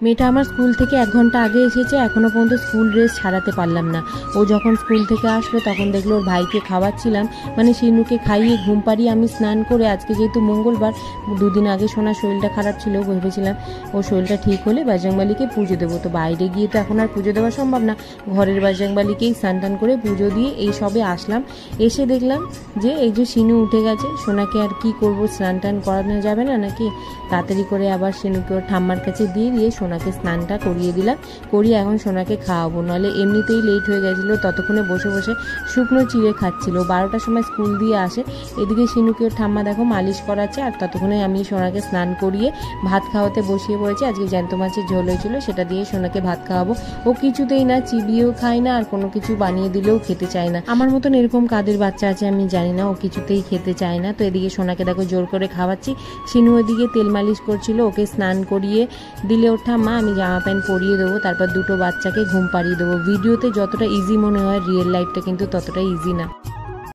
মেয়েটা আমার স্কুল থেকে 1 ঘন্টা আগে এসেছে, এখনও পর্যন্ত স্কুল ড্রেস ছাড়াতে পারলাম না। ও যখন স্কুল থেকে আসলো তখন দেখলো ওর ভাইকে খাওয়াচ্ছিলাম, মানে শিনুকে খাইয়ে ঘুম পাড়িয়ে আমি স্নান করে, আজকে যেহেতু মঙ্গলবার, 2 দিন আগে সোনার শরীরটা খারাপ ছিল, ভেবেছিলাম ওর শরীরটা ঠিক হলে বজরংবলীকে পুজো দেবো। তো বাইরে গিয়ে তো এখন আর পুজো দেওয়া সম্ভব না, ঘরের বজরংবলীকেই স্নান টান করে পুজো দিয়ে এই সবে আসলাম। এসে দেখলাম যে এই যে শিনু উঠে গেছে, সোনাকে আর কি করব, স্নান টান করানো যাবে না নাকি? তাড়াতাড়ি করে আবার শিনুকে ওর ঠাম্মার কাছে দিয়ে সোনাকে স্নানটা করিয়ে দিলাম, করিয়ে এখন সোনাকে খাওয়াবো, নাহলে এমনিতেই লেট হয়ে গেছিলো। ততক্ষণে বসে বসে শুকনো চিড়ে খাচ্ছিল। 12টার সময় স্কুল দিয়ে আসে, এদিকে শিনুকে ওর ঠাম্মা দেখো মালিশ করাচ্ছে, আর ততক্ষণে আমি সোনাকে স্নান করিয়ে ভাত খাওয়াতে বসিয়ে পড়েছি। আজকে জ্যান্ত মাছের ঝোল হয়েছিল, সেটা দিয়ে সোনাকে ভাত খাওয়াবো। ও কিছুতেই না, চিবিয়েও খায় না, আর কোনো কিছু বানিয়ে দিলেও খেতে চায় না। আমার মতন এরকম কাদের বাচ্চা আছে আমি জানি না, ও কিছুতেই খেতে চায় না। তো এদিকে সোনাকে দেখো জোর করে খাওয়াচ্ছি, শিনু ওদিকে তেল মালিশ করছিল, ওকে স্নান করিয়ে দিলে ওর ঠাম্মা আমি জামা প্যান্ট পরিয়ে দেবো, তারপর 2টো বাচ্চাকে ঘুম পাড়িয়ে দেবো। ভিডিওতে যতটা ইজি মনে হয়, রিয়েল লাইফটা কিন্তু ততটা ইজি না।